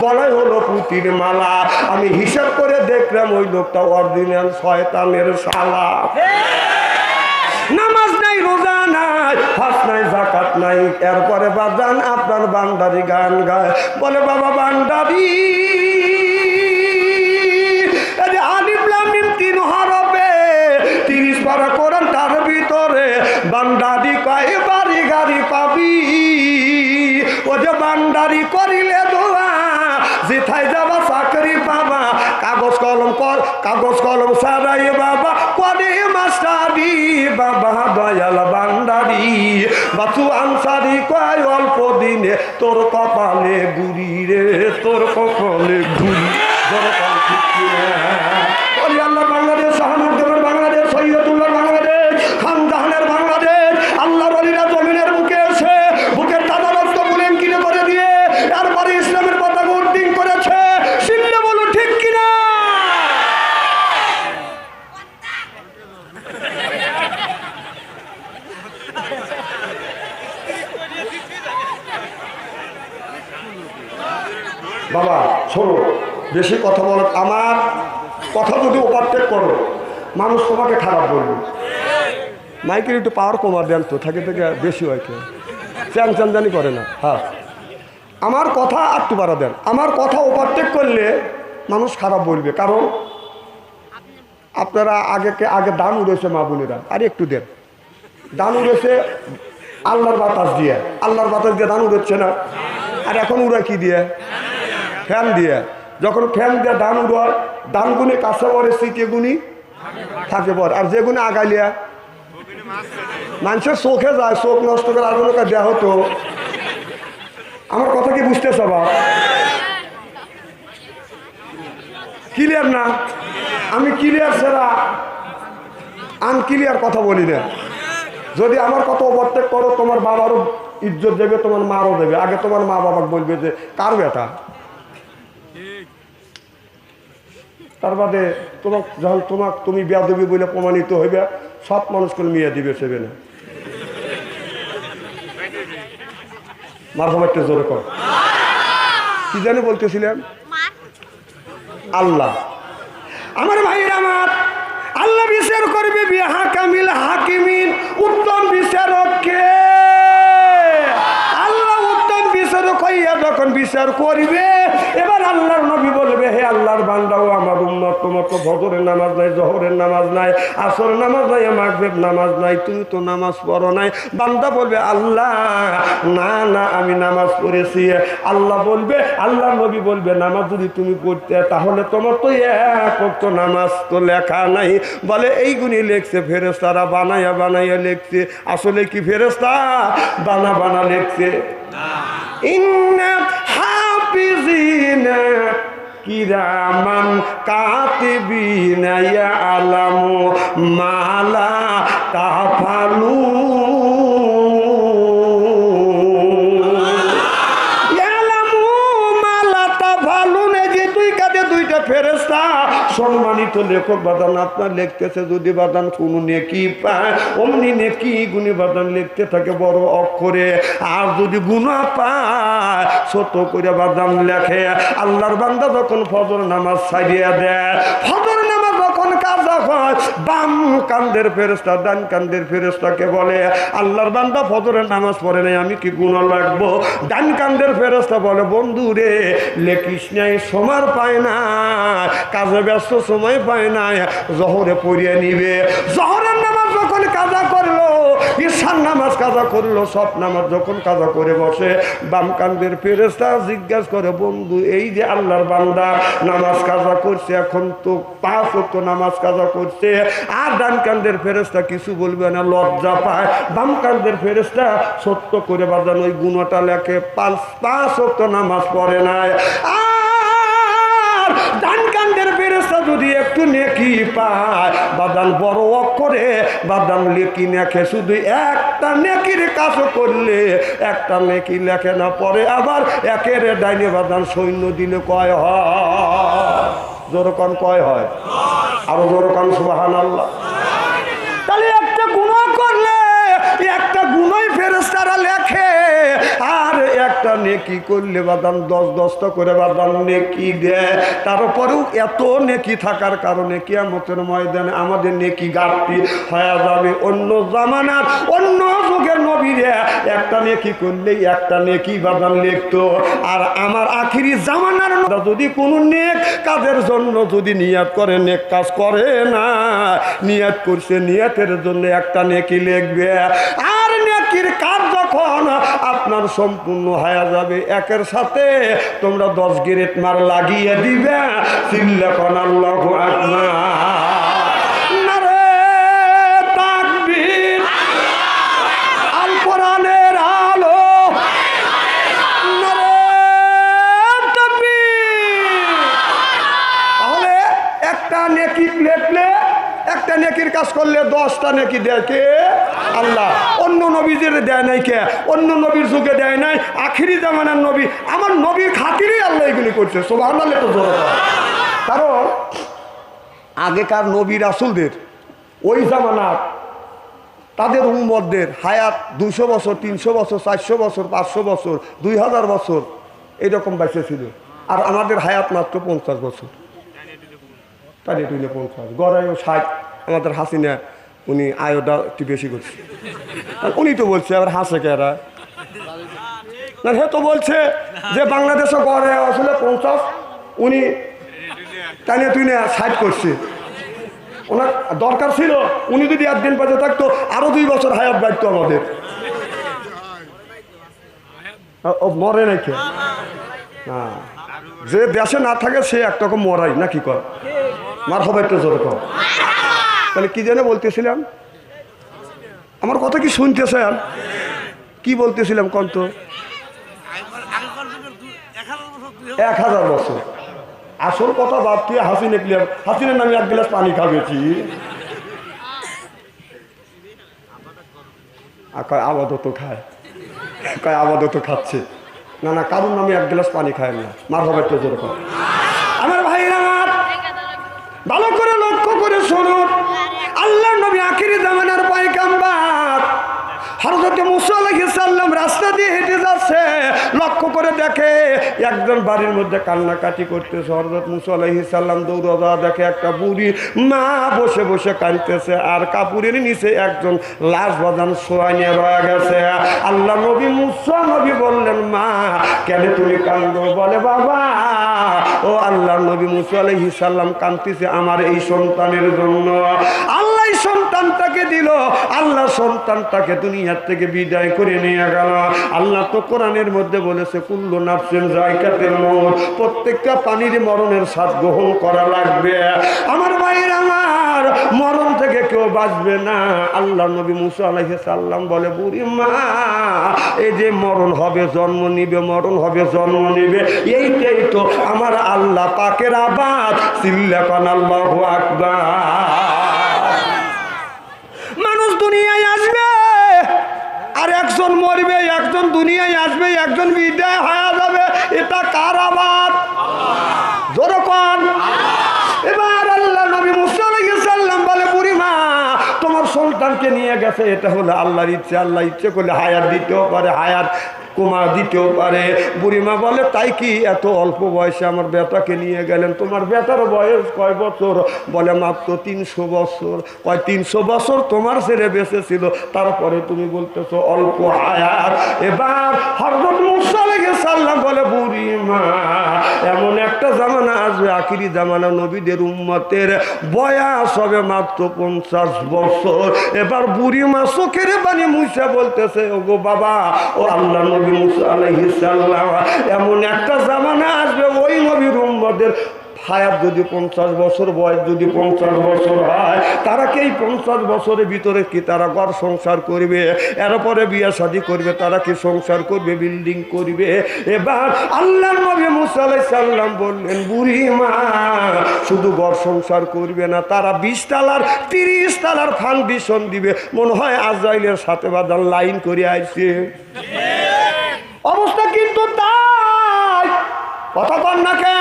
গলায় হলো পুতির মালা। আমি হিসাব করে দেখলাম ওই লোকটা অরিজিনাল শয়তানের শালা। নামাজ নাই, রোজা নাই, হজ নাই, যাকাত নাই। এরপরে বাজান আপনার বান্দারি গান গায়, বলে বাবা বান্দারি আলিফ লাম মিম 3 হরফে 30 পারা কোরআন, তার ভিতরে বান্দারি কয় বাড়ি গাড়ি পাবি। ও যে বান্দারি করিলে দোয়া, যেথায় যাবা চাকরি পাবা। কাগজ কলম কর, কাগজ কলম সারাই বাবা করে মাস্টারি। বাবা দয়াল বান্দারি বাছু আনসারি কয় অল্প দিনে তোর কপালে গুড়ি রে, তোর কপালে গুড়ি। আল্লাহ বাংলাদেশ, শাহমুদ্দিনের বাংলাদেশ, সৈয়দুল্লাহ বাংলাদেশ, খানজাহানের বাংলাদেশ। আল্লাহর ওলিরা জমিনের বুকে এসে বুকের দাদা রক্ত বুলেন কিনে করে দিয়ে তারপরে ইসলামের পতাকা উড্ডীন করেছে। শিল্লে বলো ঠিক কিনা? বাবা শোনো, বেশি কথা বলো। আমার কথা যদি ওভারটেক করো, মানুষ তোমাকে খারাপ বলবে। মাইকের একটু পাওয়ার কমা দেন তো, থাকে থেকে বেশি হয় কেউ চ্যান চ্যানজানি করে না। হ্যাঁ, আমার কথা একটু বাড়া দেন। আমার কথা ওভারটেক করলে মানুষ খারাপ বলবে, কারণ আপনারা আগে দান উড়েছে মা বোনেরা, আর একটু দেন। দান উড়েছে আল্লাহর বাতাস দিয়ে, আল্লাহর বাতাস দিয়ে দান উড়েছে না। আর এখন উড়া কি দিয়ে? ফ্যান দিয়ে। যখন ফ্যান দিয়ে দান উড়ায়, দানগুনি কাছে পড়ে, সিটে গুনি থাকে পর। আর যে গুণে আগাইলিয়া মানুষের চোখে যায়, চোখ নষ্ট করে আগুনকে দেওয়া হতো। আমার কথা কি বুঝতেছ বা? ক্লিয়ার না? আমি ক্লিয়ার ছাড়া আনক্লিয়ার কথা বলি না। যদি আমার কথা ওভারটেক করো, তোমার বাবারও ইজ্জত দেবে, তোমার মারও দেবে। আগে তোমার মা বাবাকে বলবে যে কার বেটা। তার বাদে যখন তুমি বেয়াদবি বলে প্রমাণিত হইবে, সব মানুষ করে মেয়ে দিবে সেবে না। মারহাবাতে জোরে কর। কি জানি বলতেছিলেন? আল্লাহ আমার ভাইয়ের আমার, আল্লাহ বিচার করবে বিহাকামিল হাকিমিন, উত্তম বিচারককে। আল্লাহ উত্তম বিচারক হইয়া যখন বিচার করবে, এবার আল্লাহর নবী বলবে, হে আল্লাহর বান্দাও আমার উম্মত, তোমার তো ফজরের নামাজ নাই, জোহরের নামাজ নাই, আসরের নামাজ নাই, মাগরিব নামাজ নাই, তুমি তো নামাজ পড়ো নাই। বান্দা বলবে, আল্লাহ না না আমি নামাজ পড়েছি। আল্লাহ বলবে, আল্লাহর নবী বলবে, নামাজ যদি তুমি পড়তে তাহলে তোমার তো এক ওয়াক্ত নামাজ তো লেখা নাই। বলে এইগুলি লেখছে ফেরেশতারা, বানাইয়া বানাইয়া লেখছে। আসলে কি ফেরেশতা বানা লেখছে? ইন্না হাফিজিনা কিরামান কাতিবিনা ইয়ালামু মা লা তাফালুন। ইয়ালামু মা লা তাফালুন। যে দুই কাঁধে দুইটা ফেরেশতা, সম্মানিত লেখক বাদান আপনার লিখতেছে, যদি বাদান কোনো নেকি পায়, অমনি নেকি গুণী বাদান লিখতে থাকে বড় অক্ষরে। আর যদি গুণা পায়, ছোট করে বাদান লেখে। আল্লাহর বান্দা যখন ফজর নামাজ ছাড়িয়ে দেয়, ফজর নামাজ যখন কাজা হয়, বাম কান্দের ফেরেশতা ডান কান্দের ফেরেশতাকে বলে, আল্লাহর বান্দা ফজরের নামাজ পড়ে নাই, আমি কি গুনাহ লাগবো? ডান কান্দের ফেরেশতা বলে, বন্ধু রে লেখিস নাই, সময় পায় না, কাজে ব্যস্ত, সময় পায় না, জহরে পড়িয়ে নিবে। জহরের নামাজ যখন কাজা করলো, ঈশার নামাজ কাজা করলো, সব নামাজ যখন কাজা করে বসে, বাম কান্দের ফেরেশতা জিজ্ঞাসা করে, বন্ধু এই যে আল্লাহর বান্দা নামাজ কাজা করছে, এখন তো 5 ওয়াক্ত নামাজ কাজা করছে, আর ডান কান্দের ফেরেশতা কিছু বলবে না, লজ্জা পায়। বাম কান্দের ফেরেশতা সত্য করে বাজান ওই গুণটা লেখে, 5 ওয়াক্ত নামাজ পড়ে নাই। আর ডান কান্দের ফেরেশতা যদি একটু নেকি পায়, বাদান বড় অক্ষরে বাদান লেখি লেখে। শুধু একটা নেকির কাজ করলে একটা নেকি লেখে না, পরে আবার একের ডাইনে বাদান সৈন্য দিলে কয় হয়? জোরকান কয় হয়? আরো জোরকান সুবহানাল্লাহ। তাহলে একটা গুনাহ করলে একটা গুনাহই ফেরেশতারা লেখে, আর এক একটা নেকি করলে বাদান 10-10টা করে বাদান নেকি দেয়। তারপরেও এত নেকি থাকার কারণে কিয়ামতের ময়দানে আমাদের নেকি ঘাটতি হয়ে যাবে। অন্য জামানার অন্য যুগের নবীরা একটা নেকি করলেই একটা নেকি বাদান লিখতো, আর আমার আখিরি জামানার যদি কোনো নেক কাজের জন্য যদি নিয়াত করে, নেক কাজ করে না, নিয়াত করছে নিয়াতের জন্য একটা নেকি লিখবে। আর নেকির কাজ যখন আপনার সম্পূর্ণ হয়ে যাবে, একের সাথে তোমরা 10 গ্রেড মার লাগিয়ে দিবে। চিল্লা কোন আল্লাহু আকবার, নারে তাকবীর, আল কোরআনের আলো, নারে তাকবীর। তাহলে একটা নেকি লেখলে, একটা নেকির কাজ করলে 10টা নেকি দেয় কে? আল্লাহ। অন্য নবীদের দেয় নাই কে? অন্য নবীর যুগে দেয় নাই, আখিরি জামানার নবী আমার নবীর খাতিরেই আল্লাহ এগুলি করছে। সুবহানাল্লাহ। তো জোরে বল। কারণ আগেকার নবী রাসূলদের ওই জামানার তাদের উম্মতদের হায়াত 200 বছর, 300 বছর, 400 বছর, 500 বছর, 2000 বছর এইরকম বেঁচে ছিল। আর আমাদের হায়াত মাত্র 50 বছর। তাই 50 গড়াইও 60। আমাদের হাসিনা উনি আয়টা একটু বেশি করছে। উনি তো বলছে, আবার হাসে কেরা না, হে তো বলছে যে বাংলাদেশে গড়ে আসলে 50, উনি টানে টুনে 60 করছে। ওনার দরকার ছিল উনি যদি একদিন বেঁচে থাকতো আরো 2 বছর হায়াত বাড়তো আমাদের। মরে নাকি না, যে দেশে না থাকে সে একরকম মরাই না, কি কর মার হবে একটু জোরে কর। তাহলে কি যেন বলতেছিলাম, আমার কথা কি শুনতেছেন? কি বলতেছিলাম কন্ত? 1000 বছর। আসল কথা বাদ দিয়ে হাসিনে ক্লিয়ার, হাসিনের নামে 1 গ্লাস পানি খাবেছি। কয় আবাদত খায়, কয় আবাদত খাচ্ছে। না না, কারোর নামে 1 গ্লাস পানি খায় না। মার হবে একটু জোরে কর। আমার ভাইরা আমার ভালো করে লক্ষ্য করে শুনুন, আল্লাহর নবী আখিরি জামানার পয়গম্বর হযরত মুসা আলাইহিস সালাম রাস্তা দিয়ে হেঁটে যাচ্ছে, লক্ষ্য করে দেখে একজন বাড়ির মধ্যে কান্নাকাটি করতেছে। হযরত মুসা আলাইহিস সালাম দৌড়ে যাওয়া দেখে একটা বুড়ি মা বসে বসে কাঁদতেছে, আর কাপড়ের নিচে একজন লাশ বাঁধান শোয়া নিয়ে রয়ে গেছে। আল্লাহ নবী মুসা নবী বললেন, মা কেন তুমি কাঁদো? বলে, বাবা ও আল্লাহ নবী মুসা আলাইহিস সালাম কাঁদতেছে আমার এই সন্তানের জন্য। আল্লাহ সন্তানটাকে দিল, আল্লাহ সন্তানটাকে দুনিয়ার থেকে বিদায় করে নিয়ে গেল। আল্লাহ তো কোরআনের মধ্যে বলেছে, কুল্লু নাফসিন যায়কাতুল মউত, প্রত্যেকটা প্রাণীর মরণের স্বাদ গ্রহণ করা লাগবে। আমার ভাইরা আমার, মরণ থেকে কেউ বাঁচবে না। আল্লাহ নবী মুসা আলাইহিস সালাম বলে, বুড়ি মা এই যে মরণ হবে, জন্ম নিবে, মরণ হবে, জন্ম নিবে, এইটাই তো আমার আল্লাহ পাকের আবাদ। চিল্লা কোন আল্লাহু আকবার। মানুষ দুনিয়ায় আসবে আর একজন মরবে, একজন দুনিয়ায় আসবে, একজন বিদায় হয়ে যাবে। এটা কার আবাদ? জোরে কোন। এবার আল্লাহ নবী মুসা আলাইহিস সালাম বলে, বুড়ি মা তোমার সন্তানকে নিয়ে গেছে, এটা হলো আল্লাহর ইচ্ছে। আল্লাহ ইচ্ছে করলে হায়াত দিতেও পারে, হায়াত কমা দিতেও পারে। বুড়িমা বলে, তাই কি এত অল্প বয়সে আমার বেটাকে নিয়ে গেলেন? তোমার বেটার বয়স কয় বছর? বলে, মাত্র 300 বছর। কয় 300 বছর তোমার ছেলে বেঁচে ছিল, তারপরে তুমি বলতেছো অল্প হায়াত। এবার হযরত মুসা আলাইহিস সালাম বলে, বুড়িমা এমন একটা জামানা আসবে, আখিরি জামানা, নবীদের উম্মতের বয়স হবে মাত্র 50 বছর। এবার বুড়িমা চোখের পানি মুছে বলতেছে, ওগো বাবা, ও আল্লাহ নবী মুসা আলাইহিস সালাম, এমন একটা জামানা আসবে ওই নবীর উম্মতের হায়াত যদি 50 বছর, বয়স যদি 50 বছর হয়, তারা কি এই 50 বছরের ভিতরে কি তারা ঘর সংসার করবে? এরপরে বিয়ে শাদী করবে? তারা কি সংসার করবে, বিল্ডিং করবে? এবার আল্লাহ নবী মুসা আলাইহিস সালাম বললেন, বুড়ি মা শুধু ঘর সংসার করবে না, তারা 20 তালার 30 তালার ফাউন্ডেশন দিবে। মনে হয় আজরাইলের সাথে বাদান লাইন করে আইছে। অবস্থা কিন্তু তাই, কথা বল না কে?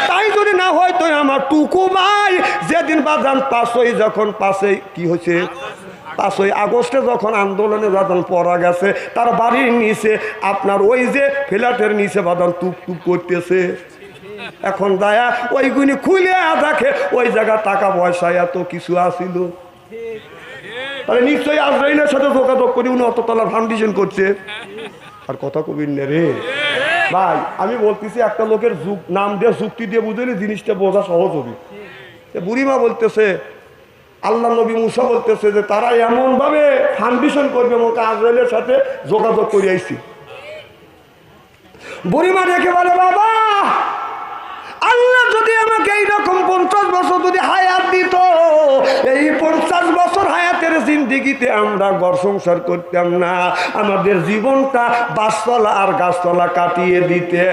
তাই যদি না হয় তো আমার টুকু ভাই যেদিন বাদান পাশে, যখন পাশে কি হয়েছে 5ই আগস্টে যখন আন্দোলনে বাদান পড়া গেছে, তার বাড়ির নিচে আপনার ওই যে ফ্ল্যাটের নিচে বাদান টুক টুক করতেছে। এখন দায়া ওইগুলি খুলে দেখে ওই জায়গা টাকা পয়সা এত কিছু আসিল, তাহলে নিশ্চয়ই আজরাইলের সাথে যোগাযোগ করি উনি অততলা ফাউন্ডেশন করছে। আর কথা কবির নে রে ভাই, আমি বলতেছি একটা লোকের নাম দিয়ে যুক্তি দিয়ে বুঝলে জিনিসটা বোঝা সহজ হবে। বুড়িমা বলতেছে, আল্লাহ নবী মুসা বলতেছে যে তারা এমন ভাবে ফাউন্ডেশন করবে আমাকে আজরাইলের সাথে যোগাযোগ করে আইছি। বুড়িমা রেখে বলে, বাবা আল্লাহ যদি আমাকে এইরকম 50 বছর যদি হায়াত দিত, এই 50 বছর হায়াতের জিন্দিগিতে আমরা ঘর সংসার করতাম না, আমাদের জীবনটা বাসতলা আর গাছতলা কাটিয়ে দিতে।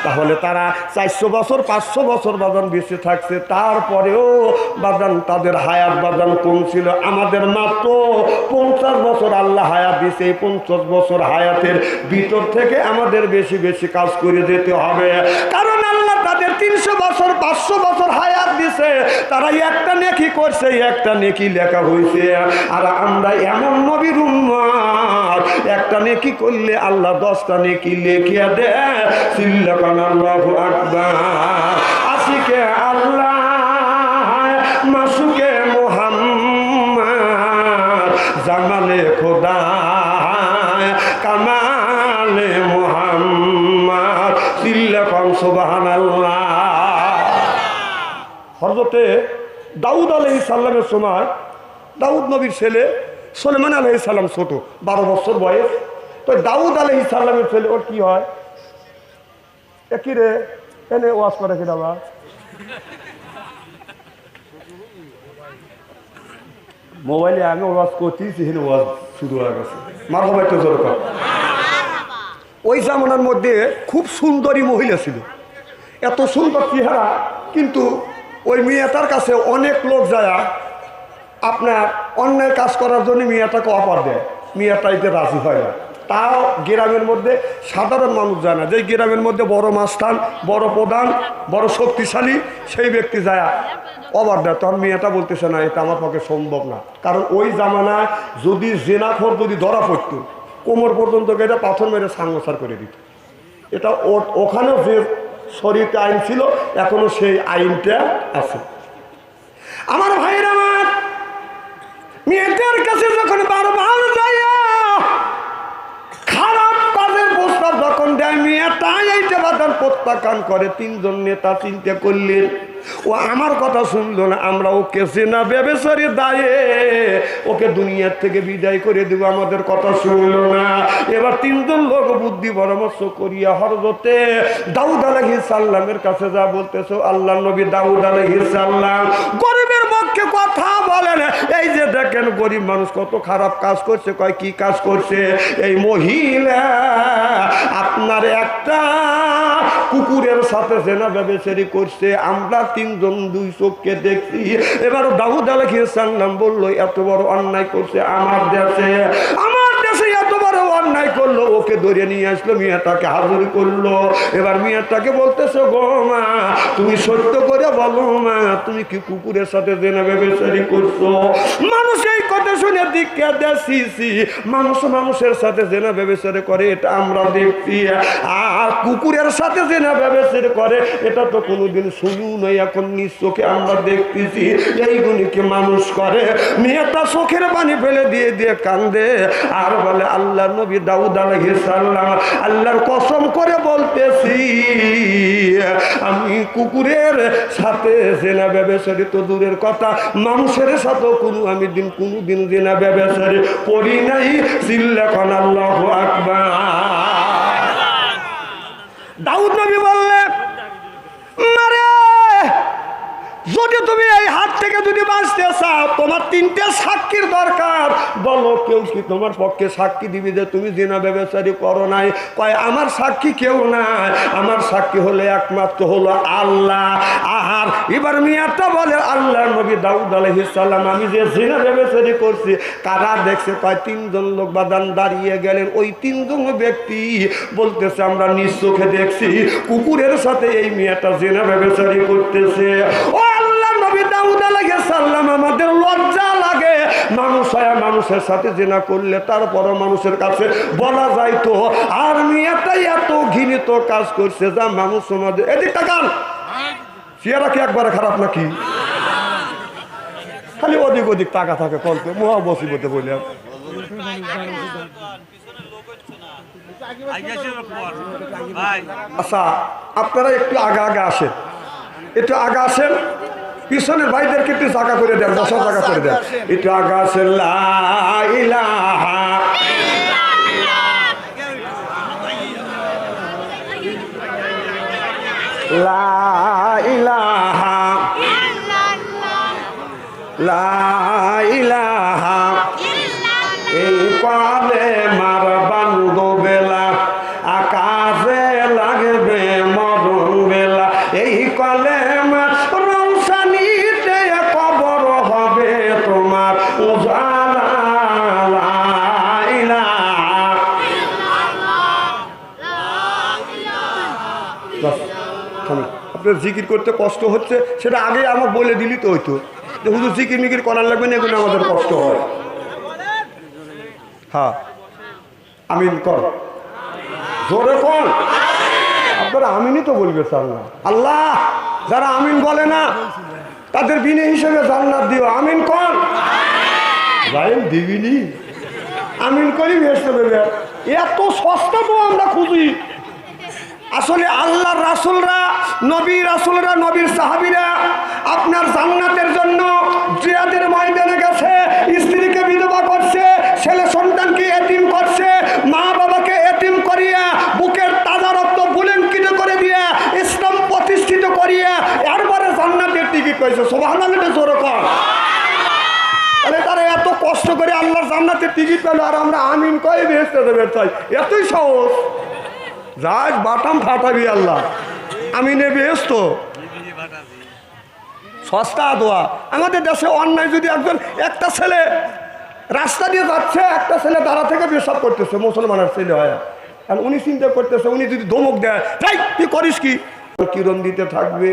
তাহলে তারা 400 বছর 500 বছর বাদান বেঁচে থাকছে, তারপরেও বাদান তাদের হায়াত বাদান কম ছিল। আমাদের মাত্র 50 বছর আল্লাহ হায়াত দিছে। এই 50 বছর হায়াতের ভিতর থেকে আমাদের বেশি বেশি কাজ করে যেতে হবে, কারণ আল্লাহ তাদের 300 বছর 500 বছর হায়াত দিছে, তারা একটা নেকি করছে, একটা নেকি লেখা হয়েছে। আর আমরা এমন নবীর উম্মত, একটা নেকি করলে আল্লাহ 10টা নেকি লিখিয়ে দেয়। সিল্লাকান আল্লাহু আকবার। আশিকে আল্লাহ মাসুকে মুহাম্মদ, জামালে খোদা কামালে মুহাম্মদ, সিল্লাকান সুবহানাল্লাহ। হযরতে দাউদ আলাইহিস সালামের সময় দাউদ নবীর ছেলে সুলাইমান আলাইহিস সালাম ছোট, 12 বছর বয়স। তো দাউদ আলাইহিস সালামের ছেলে ওর কি হয়, একই রে এনে ওয়াজ করে কি বাবা, মোবাইলে আমি ওয়াজ করতেছি, হেন ওয়াজ শুরু হয়ে গেছে। মারহাবা একটু জোরে কর। ওই জামানার মধ্যে খুব সুন্দরী মহিলা ছিল, এত সুন্দর চেহারা, কিন্তু ওই মেয়েটার কাছে অনেক লোক যায় আপনার অন্যায় কাজ করার জন্য মেয়েটাকে অফার দেয়, মেয়েটা এতে রাজি হয় না। তাও গ্রামের মধ্যে সাধারণ মানুষ যায় না, যে গ্রামের মধ্যে বড় মাস্তান, বড় প্রধান, বড় শক্তিশালী, সেই ব্যক্তি যায় অফার দেয়। তখন মেয়েটা বলতেছে না, এটা আমার পক্ষে সম্ভব না, কারণ ওই জামানায় যদি জেনাখোর যদি ধরা পড়ত, কোমর পর্যন্ত এটা পাথর মেরে সাঙ্গসার করে দিত। এটা ওখানেও যে শরীরতে আইন ছিল, এখনো সেই আইনটা আছে। আমার ভাইরা, আমার মেয়েদের কাছে যখন বারবার যায় খারাপ কাজের প্রস্তাব যখন দেয়, মেয়েটা এইটা বাধার প্রত্যাখ্যান করে। 3 জন নেতা চিন্তা করলেন, ও আমার কথা শুনলো না, আমরা ওকে জেনা ব্যভিচারী দায়ে ওকে দুনিয়ার থেকে বিদায় করে দেব, আমাদের কথা শুনলো না। এবার 3 জন লোক বুদ্ধি পরামর্শ করিয়া হযরতে দাউদ আলাইহিস সালামের কাছে যা বলতেছে, আল্লাহর নবী দাউদ আলাইহিস সালাম গরিবের পক্ষে কথা বলেন। এই যে দেখেন গরিব মানুষ কত খারাপ কাজ করছে। কয় কি কাজ করছে? এই মহিলা আপনার একটা কুকুরের সাথে জেনা ব্যভিচারী করছে, আমরা 3 জন 2 চোখকে দেখছি। এবার দাউদ আলাইহিস সালাম বলল, এত বড় অন্যায় করছে আমার দেশে, আমার দেশে এত বড় অন্যায় করলো। ওকে ধরে নিয়ে আসলো, মেয়েটাকে হাজির করলো। এবার মেয়েটাকে বলতেছে, গো মা তুমি সত্য করে বলো মা, তুমি কি কুকুরের সাথে জেনা ব্যভিচারী করছো? মানুষ এই কথা শুনে দীক্ষা দেখছি, মানুষ মানুষের সাথে জেনা ব্যভিচারী করে এটা আমরা দেখছি, আর কুকুরের সাথে জেনা ব্যভিচারী করে এটা তো কোনোদিন শুনিও নাই, এখন নিজ চোখে আমরা দেখতেছি। এইগুলিকে মানুষ করে। মেয়েটা চোখের পানি ফেলে দিয়ে দিয়ে কান্দে আর বলে, আল্লাহর নবী দাউদ আলাইহিস সালাম, আল্লাহর কসম করে বলতেছি, আমি কুকুরের সাথে জেনা ব্যভিচারী তো দূরের কথা, মানুষের সাথেও কোনোদিন জেনা ব্যভিচারী করি নাই। চিল্লাকান আল্লাহু আকবার। দাউদ নবী বললেন, মারে যদি তুমি এই হাত থেকে যদি বাঁচতে চাও, তোমার 3টে সাক্ষীর দরকার। বলো কেউ কি তোমার পক্ষে সাক্ষী দিবি যে তুমি জেনা ব্যভিচারী করো নাই? কয় আমার সাক্ষী কেউ নাই, আমার সাক্ষী হলে একমাত্র হলো আল্লাহ। আর এবার মেয়েটা বলে, আল্লাহর নবী দাউদ আলাইহিস সালাম, আমি যে জেনা ব্যভিচারী করছি কারা দেখছে? কয় 3 জন লোক বাদান দাঁড়িয়ে গেলেন। ওই 3 জন ব্যক্তি বলতেছে, আমরা নিজ চোখে দেখছি কুকুরের সাথে এই মেয়েটা জেনা ব্যভিচারী করতেছে। ও আল্লাহর নবী দাউদ আলাইহিস সাল্লাম আমাদের লজ্জা লাগে মানুষ হয় মানুষের সাথে জিনা করলে তারপরও মানুষের কাছে বলা যাইতো আর মেয়েটাই এত ঘৃণিত কাজ করছে যা মানুষ সমাজে এদিক তাকান চেহারা কি একবারে খারাপ নাকি খালি ওদিক ওদিক টাকা থাকে কলকে মহা বসিবতে বললাম আচ্ছা আপনারা একটু আগা আগা আসেন একটু আগা আসেন পিছনের ভাইদেরকে একটু জায়গা করে দেন বসার জায়গা করে দেন একটু আগা আসেন লা ইলাহা লা ইলাহা লা ইলাহা এই কালে মার বান্ধব বেলা আকাশে লাগবে মরণ বেলা এই কালে রৌশানিতে কবর হবে তোমার উজালা লা ইলাহা আপনার জিকির করতে কষ্ট হচ্ছে সেটা আগে আমার বলে দিলি তো হইতো যে হুজুর জিকির মিকির করার লাগবে না এগুলো আমাদের কষ্ট হয় হ্যাঁ আমিন কর জোরে কর আপনারা আমিনই তো বলবে স্যার না আল্লাহ যারা আমিন বলে না তাদের বিনে হিসেবে জান্নাত দিও আমিন কর লাইন দিবিনি আমিন করি ভেসতে দেবে এত সস্তা তো আমরা খুঁজি আসলে আল্লাহর রাসূলরা নবীর সাহাবীরা আপনার জান্নাতের জন্য জিহাদের ময়দানে গেছে স্ত্রীকে বিধবা করছে ছেলে সন্তানকে এতিম করছে মা বাবাকে এতিম করিয়া বুকের তাজা রক্ত বুলেঙ্কিত করে দিয়া ইসলাম প্রতিষ্ঠিত করিয়া এরপরে জান্নাতের টিকিট পাইছে সুবহানাল্লাহ জোরে কর তাহলে তারা এত কষ্ট করে আল্লাহর জান্নাতের টিকিট পেল আর আমরা আমিন কই বেহেশতে দেবে চাই এতই সহজ যাক বাটাম ফাটাবি আল্লাহ আমিনে বেহেশত সস্তা দোয়া আমাদের দেশে অন্যায় যদি একটা ছেলে রাস্তা দিয়ে যাচ্ছে একটা ছেলে দাঁড়া থেকে পেশাব করতেছে মুসলমানের ছেলে হয় আর উনি চিন্তা করতেছে উনি যদি ধমক দেয় তাই তুই করিস কি কিরণ দিতে থাকবে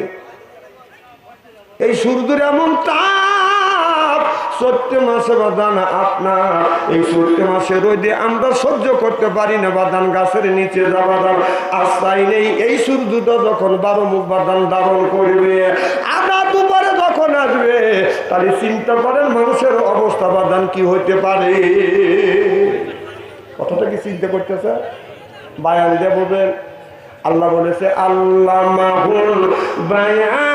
এই সূর্যের এমন তাপ চৈত্র মাসে বাদান আপনার এই চৈত্র মাসে রোদে আমরা সহ্য করতে পারি না বাদান গাছের নিচে যা বাদান আস্তাই নেই এই সূর্যটা যখন 12 মুখ বাদান ধারণ করবে আধা দুপুরে যখন আসবে তাহলে চিন্তা করেন মানুষের অবস্থা বাদান কি হইতে পারে কথাটা কি চিন্তা করতেছে বায়ান দিয়ে বলবেন আল্লাহ বলেছে আল্লাহ মাহুল বায়ান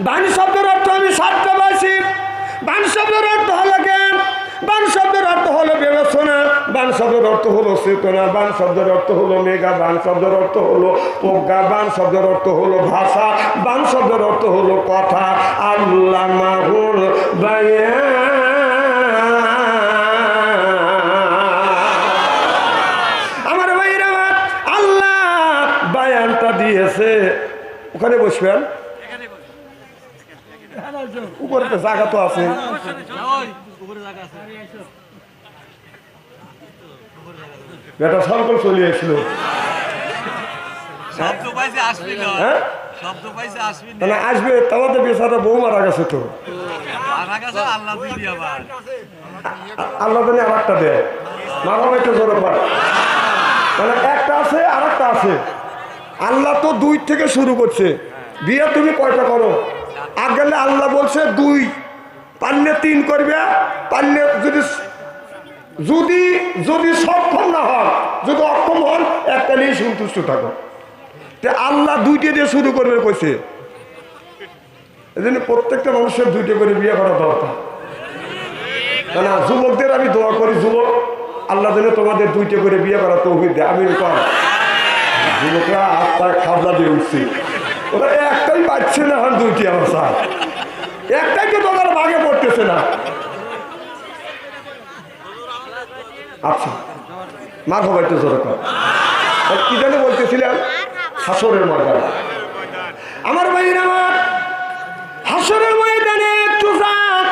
বাণ শব্দের অর্থ আমি সাতটা পাইছি বাণ শব্দের অর্থ হলো জ্ঞান বাণ শব্দের অর্থ হলো বিবেচনা বাণ শব্দের অর্থ হলো চেতনা বাণ শব্দের অর্থ হলো মেঘা বাণ শব্দের অর্থ হলো প্রজ্ঞা বাণ শব্দের অর্থ হলো ভাষা বাণ শব্দের অর্থ হলো কথা আল্লাহ মাহুল আমার ভাইরা আল্লাহ বায়ানটা দিয়েছে ওখানে বসবেন উপরে তো জায়গা তো আছে বেটা সকল চলে এসেছিল আসবে তাও তো বেচারা বউ মারা গেছে তো আল্লাহ জানি আর একটা দেয় মারা একটু জোরে পায় মানে একটা আছে আর একটা আছে আল্লাহ তো 2 থেকে শুরু করছে বিয়ে তুমি কয়টা করো আগে আল্লাহ বলছে 2 পারলে 3 করবে পারলে যদি সক্ষম না হন যদি অক্ষম হন একটা নিয়ে সন্তুষ্ট থাকো আল্লাহ 2টে দিয়ে শুরু করবে কইছে এই জন্য প্রত্যেকটা মানুষের 2টে করে বিয়ে করা দরকার না যুবকদের আমি দোয়া করি যুবক আল্লাহ যেন তোমাদের 2টে করে বিয়ে করা তৌফিক দেয় আমি কর যুবকরা আত্মায় খাবলা দিয়ে উঠছি ওরা একটাই পাচ্ছে না এখন 2টি আমার স্যার একটাই তো তোমার ভাগে পড়তেছে না আচ্ছা মা খবর তো জোর কর কি জানে বলতেছিলাম হাসরের ময়দান আমার ভাইয়ের আমার হাসরের ময়দানে একটু যান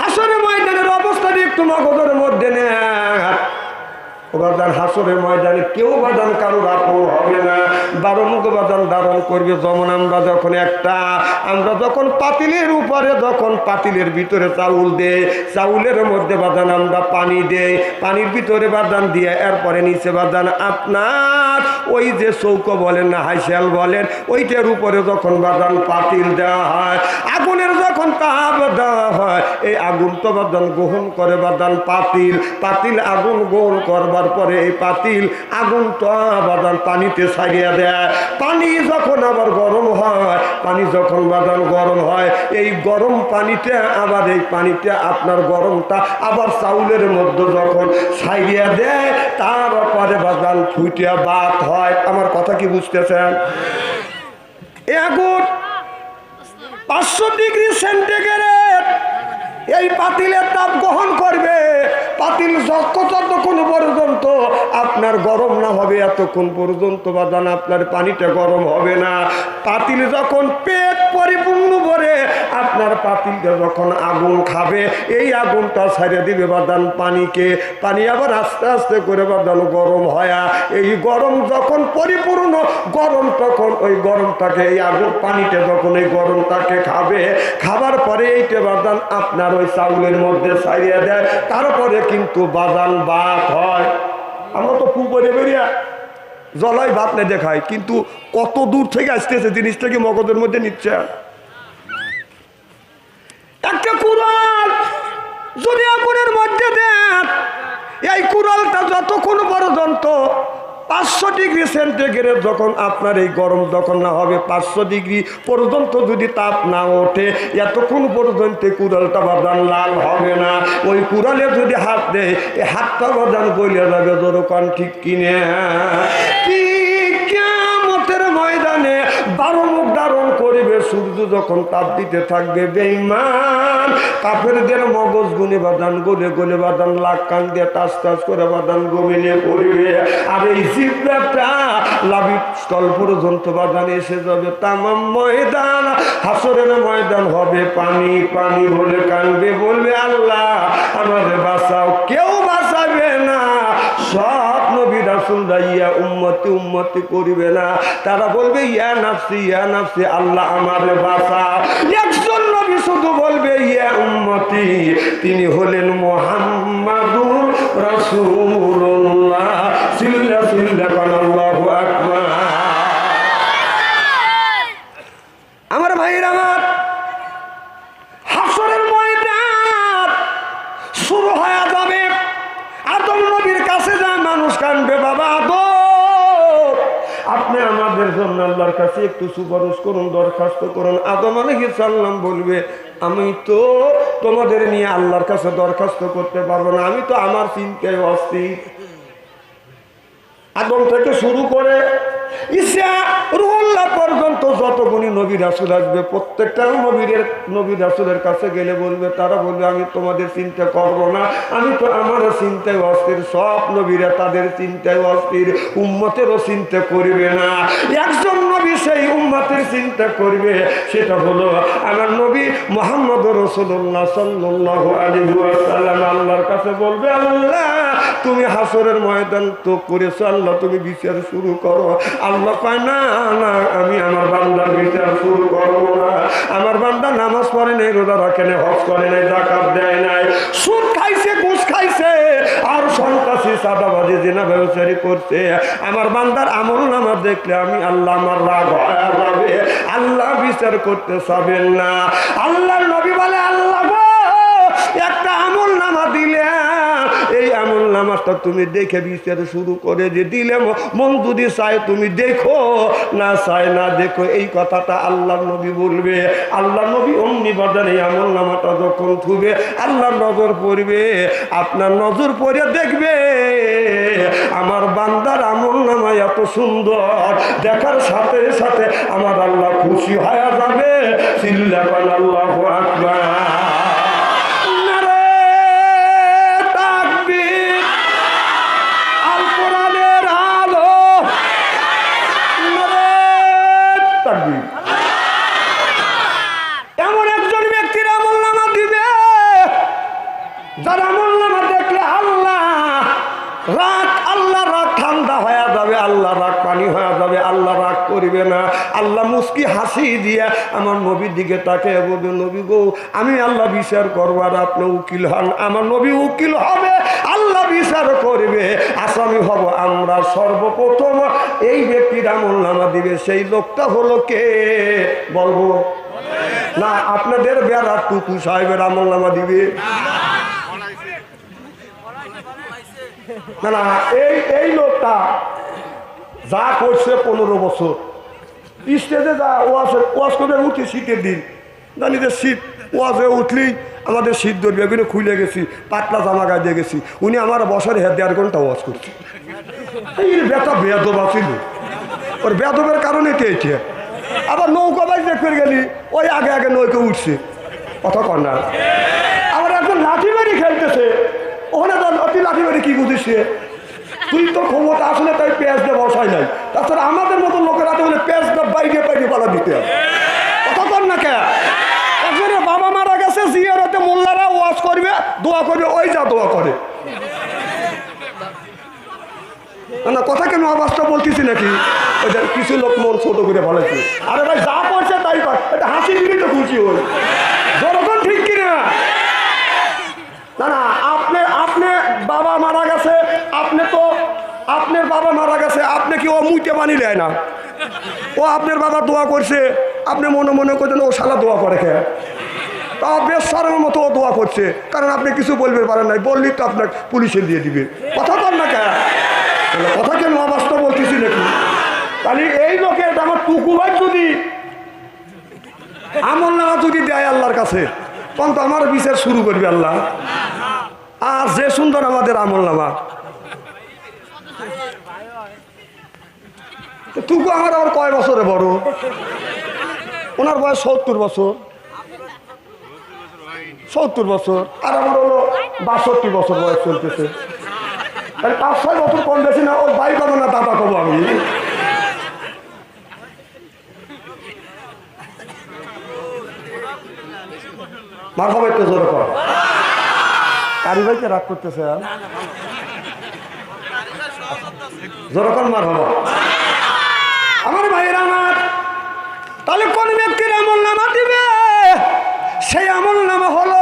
হাসরের ময়দানের অবস্থাটি একটু মগজের মধ্যে নেন ওবার হাসরের ময়দানে কেউ বাদান কারোর আপন হবে না, 12 মুখ বাদান ধারণ করবে। যেমন আমরা যখন পাতিলের উপরে যখন পাতিলের ভিতরে চাউল দেই, চাউলের মধ্যে বাদান আমরা পানি দেই, পানির ভিতরে বাদান দিয়ে এরপরে নিচে বাদান আপনার ওই যে চৌকো বলেন না হাইশাল বলেন, ওইটার উপরে যখন বাদান পাতিল দেওয়া হয়, আগুনের যখন তাপ দেওয়া হয়, এই আগুন তো বাদান গ্রহণ করে বাদান পাতিল আগুন গ্রহণ করবার পরে এই পাতিল আগুন তো বাদান পানিতে ছাড়িয়ে দেয়। পানি যখন আবার গরম হয়, পানি যখন বাদান গরম হয়, এই গরম পানিতে আবার এই পানিতে আপনার গরমটা আবার চাউলের মধ্যে যখন ছাড়িয়ে দেয়, তারপরে বাদান ফুটিয়া বাত হয়। আমার কথা কি বুঝতেছেন? এই আগুন 500 ডিগ্রি সেন্টিগ্রেড এই পাতিলের তাপ গ্রহণ করবে। পাতিল যতক্ষণ পর্যন্ত আপনার গরম না হবে, এতক্ষণ পর্যন্ত বাদান আপনার পানিটা গরম হবে না। পাতিল যখন পেট পরিপূর্ণ ভরে আপনার পাতিলটা যখন আগুন খাবে, এই আগুনটা ছাড়িয়ে দিবে বাদান পানিকে। পানি আবার আস্তে আস্তে করে বাদান গরম হয়। এই গরম যখন পরিপূর্ণ গরম, তখন ওই গরমটাকে এই আগুন পানিতে যখন এই গরমটাকে খাবে, খাবার পরে এইটা বাদান আপনার ওই চাউলের মধ্যে ছাড়িয়ে দেয়, তারপরে কিন্তু বাদান ভাত হয়। আমরা তো পুকুরে বেরিয়া জলাই ভাত না দেখাই, কিন্তু কত দূর থেকে আসতেছে জিনিসটাকে মগজের মধ্যে নিচ্ছে। একটা কুড়াল যদি আগুনের মধ্যে দেন, এই কুড়ালটা যতক্ষণ পর্যন্ত 500 ডিগ্রি সেন্টিগ্রেড যখন আপনার এই গরম যখন না হবে, 500 ডিগ্রি পর্যন্ত যদি তাপ না ওঠে, এতক্ষণ পর্যন্ত কুড়ালটা বাদান লাল হবে না। ওই কুড়ালে যদি হাত দেয়, এই হাতটা বাদান গলে যাবে। যেরকম ঠিক কিনে কিয়ামতের ময়দানে 12 মুখ ধারণ করবে। সূর্য যখন তাপ দিতে থাকবে, বেঈমান কাফেরদের মগজ গুনে বাদান গলে গলে বাদান লাখ কান দিয়ে টাস টাস করে বাদান গমিনে পড়বে। আর এই জিব্রাটা লাভিত স্থল পর্যন্ত বাদান এসে যাবে। তামাম ময়দান হাসরের ময়দান হবে পানি পানি বলে কানবে, বলবে আল্লাহ আমাদের বাঁচাও। কেউ বাঁচাবে না, সব নবী রাসূলরা ইয়া উম্মতি উম্মতি করবে না। তারা বলবে ইয়া নাফসি আল্লাহ আমারে বাঁচাও। একজন নবী শুধু বলবে ইয়া উম্মতি, তিনি হলেন মুহাম্মাদুর রাসূলুল্লাহ। আল্লাহু আকবার। আমার ভাইরা, আমার হাসরের ময়দান শুরু হয়ে যাবে। আদম নবীর কাছে যা মানুষ কানবে, বাবা আদম আপনি আমাদের জন্য আল্লাহর কাছে একটু সুপারিশ করুন, দরখাস্ত করুন। আদম আলাইহিস সালাম বলবে আমি তো তোমাদের নিয়ে আল্লাহর কাছে দরখাস্ত করতে পারবো না, আমি তো আমার চিন্তায় অস্থির। আদম থেকে শুরু করে ঈসা রুহুল্লাহ পর্যন্ত যতগুলি নবী রাসূল আসবে, প্রত্যেকটা নবী রাসূলের কাছে গেলে বলবে, তারা বলবে আমি তোমাদের চিন্তা করবো না, আমি তো আমার চিন্তায় অস্থির। সব নবীরা তাদের চিন্তায় অস্থির, উম্মতেরও চিন্তা করবে না। একজন নবী সেই উম্মতের চিন্তা করবে, সেটা হলো আমার নবী মুহাম্মদ রাসূলুল্লাহ সাল্লাল্লাহু আলাইহি ওয়াসাল্লাম। আল্লাহর কাছে বলবে আল্লাহ তুমি হাসরের ময়দান তো করেছো, আল্লাহ তুমি বিচার শুরু করো। আল্লাহ কয় না না, আমি আমার বান্দার বিচার শুরু করবো না। আমার বান্দা নামাজ পড়ে নাই, রোজা রাখে নাই, হজ করে নাই, যাকাত দেয় নাই, সুদ খাইছে, ঘুষ খাইছে, আর সন্ত্রাসী চাঁদাবাজি জিনা ব্যবচারী করছে। আমার বান্দার আমলনামা দেখলে আমি আল্লাহ আমার রাগ হয়ে যাবে, আল্লাহ বিচার করতে চাবেন না। আল্লাহর নবী বলে আল্লাহ একটা আমলনামা দিলে এই আমলনামাটা তুমি দেখে বিচার শুরু করে যে দিলে মন যদি চায় তুমি দেখো, না চায় না দেখো। এই কথাটা আল্লাহ নবী বলবে। আল্লাহ নবী অমনি বাজার এই আমলনামাটা যখন থুবে, আল্লাহর নজর পড়বে, আপনার নজর পড়ে দেখবে আমার বান্দার আমলনামা এত সুন্দর, দেখার সাথে সাথে আমার আল্লাহ খুশি হয়ে যাবে। চিল্লাবেন আল্লাহু আকবার। এমন একজন ব্যক্তির আমলনামা দিবে যার আমলনামা দেখলে আল্লাহ রাগ আল্লাহ মুস্কি হাসি দিয়ে আমার নবীর দিকে তাকে বলবে, নবী গো আমি আল্লাহ বিচার করবো আর আপনি উকিল হন। আমার নবী উকিল হবে, আল্লাহ বিচার করবে, আসামি হব আমরা। সর্বপ্রথম এই ব্যক্তির আমলনামা দিবে, সেই লোকটা হলো কে বলবো না? আপনাদের বেড়ার টুকু সাহেবের আমলনামা দিবে না? না, এই লোকটা যা করছে 15 বছর স্টেজে যা ওয়াজ করে উঠি শীতের দিন, জানি যে শীত ওয়াজে উঠলেই আমাদের শীত ধরবে, এগুলো খুলে গেছি, পাতলা জামা গায়ে দিয়ে গেছি। উনি আমার বছরে 1.5 ঘন্টা ওয়াজ করছে। এই বেটা বেদবা ছিল, ওর বেদবের কারণে পেয়েছে। আবার নৌকা বাজ দেখতে গেলি ওই আগে আগে নৌকা উঠছে, কথা কর না। আবার একজন লাঠি বাড়ি খেলতেছে, ওখানে তুই লাঠি বাড়ি কি বুঝিস? তুই তো ক্ষমতা আসলে তাই পেঁয়াজ দিয়ে বসাই নাই। তাছাড়া আমাদের মতো লোকের হাতে বলে পেঁয়াজ দিয়ে বাইরে বাইরে পালা দিতে হবে, কথা কর না। কে একজনের বাবা মারা গেছে, জিয়ারতে মোল্লারা ওয়াজ করবে, দোয়া করবে, ওই যা দোয়া করে না। কথা কেন আওয়াজটা বলতেছি নাকি? ওই যে কিছু লোক মন ছোট করে ফেলেছে। আরে ভাই যা পড়ছে তাই কর, এটা হাসি দিলেই তো খুশি হই, যখন ঠিক কিনা? না না, আপনি বাবা মারা গেছে, আপনার বাবা মারা গেছে, আপনি কি ও মুইতে বানি দেয় না? ও আপনার বাবা দোয়া করছে, আপনি মনে মনে করছেন ও শালা দোয়া করে খেয়ে, তা বেশ সারের মতো ও দোয়া করছে, কারণ আপনি কিছু বলবে পারেন নাই, বললি তো আপনার পুলিশে দিয়ে দিবে, কথা কর না। কে কথা কেন অবাস্তব বলতেছি নাকি? তাহলে এই লোকের আমার টুকু ভাই যদি আমলনামা যদি দেয় আল্লাহর কাছে, তখন তো আমার বিচার শুরু করবে আল্লাহ। আর যে সুন্দর আমাদের আমলনামা, টুকু আমার আবার কয় বছরে বড়? ওনার বয়স 70 বছর, 70 বছর, আর আমার হলো 62 বছর বয়স চলতেছে। তাহলে 5-6 বছর কম বেশি না। ওর ভাই পাবো না দাদা পাবো আমি। মার খাবার একটু জোরে কর, কারি ভাইকে রাগ করতেছে, জোরে কর মার খাবার। আমার ভাইয়ের আমার, তাহলে কোন ব্যক্তির আমলনামা দিবে? সেই আমলনামা হলো,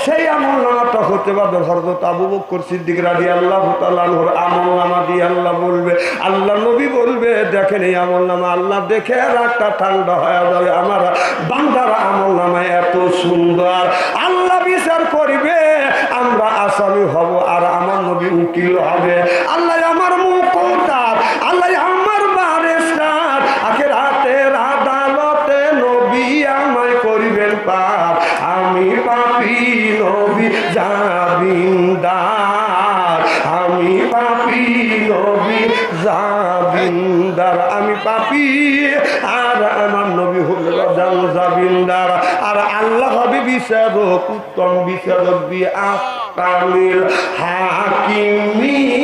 সেই আমলনামাটা হতে পারে হযরত আবু বকর সিদ্দিক রাদিয়াল্লাহু তাআলা আনহুর আমলনামা দিয়ে আল্লাহ বলবে, আল্লাহ নবী বলবে, দেখেন এই আমলনামা আল্লাহ দেখে রাগটা ঠান্ডা হয়ে যাবে। আমার বান্দার আমলনামা এত সুন্দর, আল্লাহ বিচার করবে, আমরা আসামি হব আর আমার নবী উকিল হবে। আল্লাহ আমার মুকদ্দার, আল্লাহ আমার বারিস্টার, আখিরাতের আদালতে নবী আমায় করিবেন পার। আমি পাপী নবী জামিনদার, আমি পাপী নবী জামিনদার, আমি পাপী আর আমার নবী হলো জামিনদার। আর আল্লাহ হবে বিচারক, উত্তম বিচারক, বি আহকামিল হাকিমিন।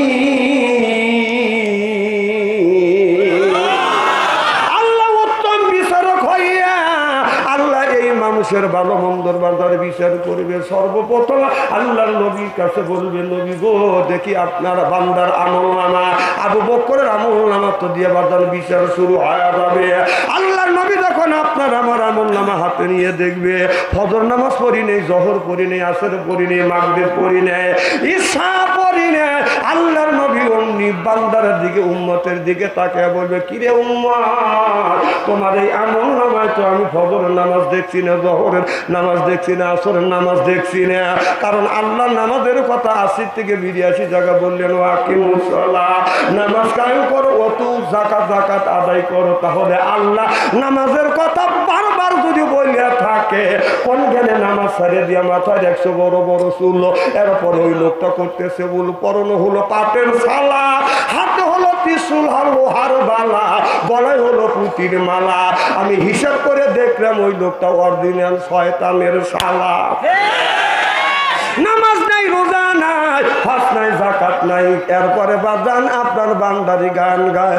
মানুষের ভালো মন্দর বাজার বিচার করবে। সর্বপ্রথম আল্লাহর নবীর কাছে বলবে, নবী গো দেখি আপনার বান্দার আমলনামা। আবু বকরের আমলনামা তো দিয়ে বাজার বিচার শুরু হয়ে যাবে। আল্লাহর নবী যখন আপনার আমার আমলনামা হাতে নিয়ে দেখবে, ফজর নামাজ পড়ি নেই, জহর পড়ি নেই, আসর পড়ি নেই, মাগরিব পড়ি নেই, ঈশা পড়ি নেই, আল্লাহর নবী অমনি বান্দার দিকে, উম্মতের দিকে তাকিয়ে বলবে, কিরে উম্মত, তোমার এই আমলনামায় তো আমি ফজরের নামাজ দেখছি না, জহরের নামাজ দেখছি না, আসরের নামাজ দেখছি না। কারণ আল্লাহ নামাজের কথা 80 থেকে 82 জায়গা বললেন, ওয়াকিমুস সালাহ, নামাজ কায়েম করো, ওয়াতু যাকাত আদায় করো। তাহলে আল্লাহ নামাজের কথা বারবার যদি বলে থাকে, কোন জ্ঞানে নামাজ ছাড়িয়ে দিয়ে মাথায় 100 বড় বড় চুল, এরপরে ওই লোকটা করতেছে বল, পরনো হলো পাটের ছালা, হাতে হলো ত্রিশূল, লোহার বালা, গলায় হলো পুতির মালা। আমি হিসাব করে দেখলাম ওই লোকটা অরিজিনাল শয়তানের শালা। নামাজ নাই, রোজা নাই, হজ নাই, যাকাত নাই, এরপরে বাজান আপনার বান্দারি গান গায়।